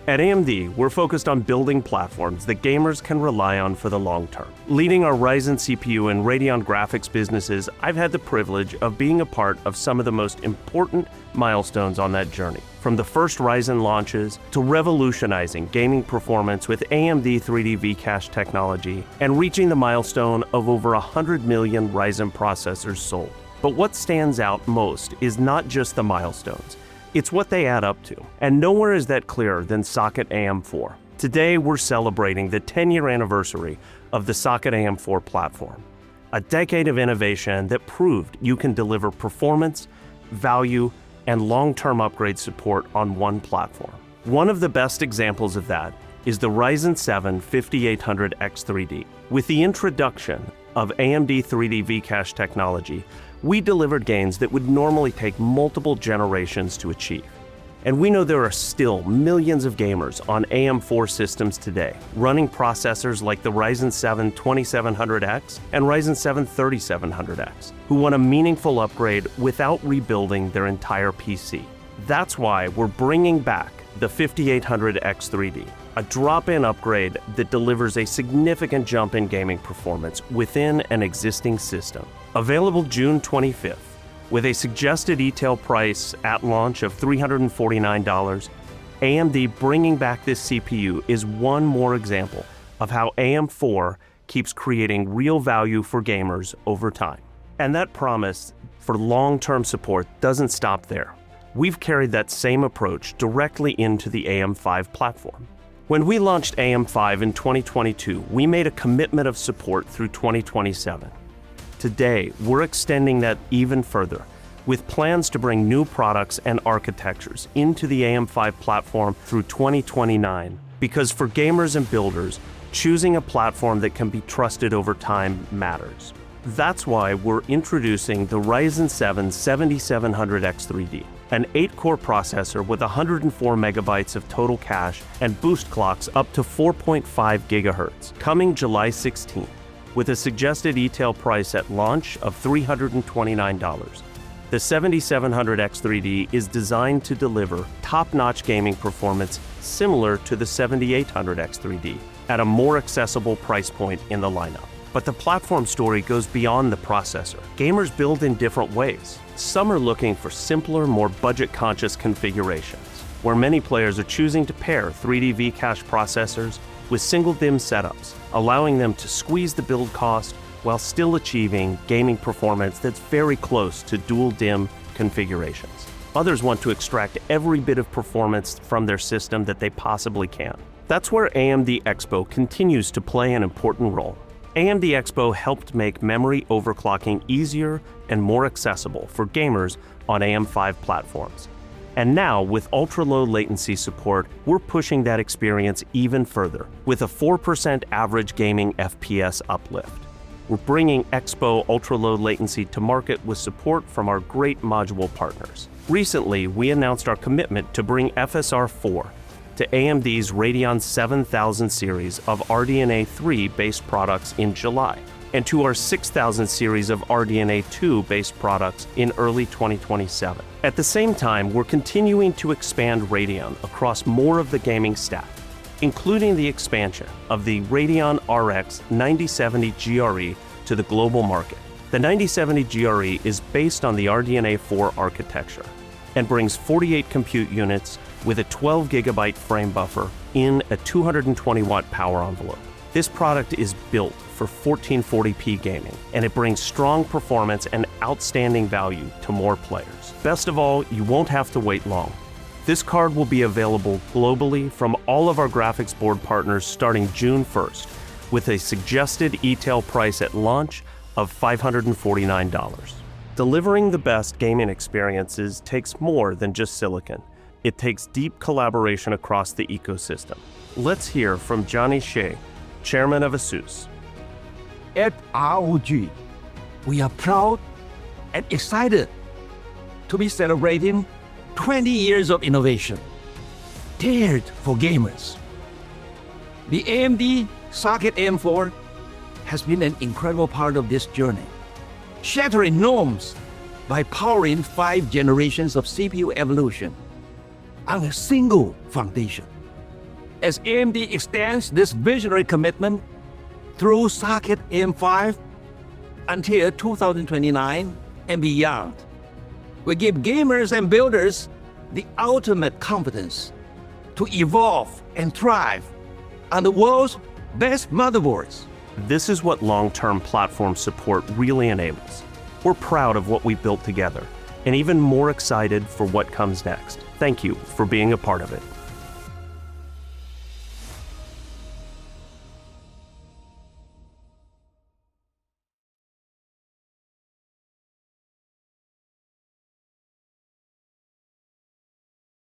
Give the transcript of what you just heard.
At AMD, we're focused on building platforms that gamers can rely on for the long term. Leading our Ryzen CPU and Radeon graphics businesses, I've had the privilege of being a part of some of the most important milestones on that journey. From the first Ryzen launches to revolutionizing gaming performance with AMD 3D V-Cache technology and reaching the milestone of over 100 million Ryzen processors sold. But what stands out most is not just the milestones. It's what they add up to, and nowhere is that clearer than Socket AM4. Today, we're celebrating the 10-year anniversary of the Socket AM4 platform, a decade of innovation that proved you can deliver performance, value, and long-term upgrade support on one platform. One of the best examples of that is the Ryzen 7 5800X3D. With the introduction of AMD 3D V-Cache technology, we delivered gains that would normally take multiple generations to achieve. And we know there are still millions of gamers on AM4 systems today, running processors like the Ryzen 7 2700X and Ryzen 7 3700X, who want a meaningful upgrade without rebuilding their entire PC. That's why we're bringing back the 5800X3D, a drop-in upgrade that delivers a significant jump in gaming performance within an existing system. Available June 25th, with a suggested retail price at launch of $349, AMD bringing back this CPU is one more example of how AM4 keeps creating real value for gamers over time. And that promise for long-term support doesn't stop there. We've carried that same approach directly into the AM5 platform. When we launched AM5 in 2022, we made a commitment of support through 2027. Today, we're extending that even further, with plans to bring new products and architectures into the AM5 platform through 2029. Because for gamers and builders, choosing a platform that can be trusted over time matters. That's why we're introducing the Ryzen 7 7700X3D, an 8-core processor with 104 megabytes of total cache and boost clocks up to 4.5 gigahertz, coming July 16th, with a suggested retail price at launch of $329. The 7700X3D is designed to deliver top-notch gaming performance similar to the 7800X3D at a more accessible price point in the lineup. But the platform story goes beyond the processor. Gamers build in different ways. Some are looking for simpler, more budget-conscious configurations, where many players are choosing to pair 3D V-Cache processors with single DIMM setups, allowing them to squeeze the build cost while still achieving gaming performance that's very close to dual DIMM configurations. Others want to extract every bit of performance from their system that they possibly can. That's where AMD EXPO continues to play an important role. AMD EXPO helped make memory overclocking easier and more accessible for gamers on AM5 platforms. And now, with ultra-low latency support, we're pushing that experience even further, with a 4% average gaming FPS uplift. We're bringing EXPO ultra-low latency to market with support from our great module partners. Recently, we announced our commitment to bring FSR 4 to AMD's Radeon 7000 series of RDNA 3 based products in July, and to our 6000 series of RDNA 2 based products in early 2027. At the same time, we're continuing to expand Radeon across more of the gaming stack, including the expansion of the Radeon RX 9070 GRE to the global market. The 9070 GRE is based on the RDNA 4 architecture and brings 48 compute units with a 12 gigabyte frame buffer in a 220 watt power envelope. This product is built for 1440p gaming, and it brings strong performance and outstanding value to more players. Best of all, you won't have to wait long. This card will be available globally from all of our graphics board partners starting June 1st, with a suggested retail price at launch of $549. Delivering the best gaming experiences takes more than just silicon. It takes deep collaboration across the ecosystem. Let's hear from Jonney, chairman of ASUS. At ROG, we are proud and excited to be celebrating 20 years of innovation, tailored for gamers. The AMD Socket AM4 has been an incredible part of this journey, shattering norms by powering 5 generations of CPU evolution on a single foundation. as AMD extends this visionary commitment through socket AM5 until 2029 and beyond. We give gamers and builders the ultimate confidence to evolve and thrive on the world's best motherboards. This is what long-term platform support really enables. We're proud of what we built together, and even more excited for what comes next. Thank you for being a part of it.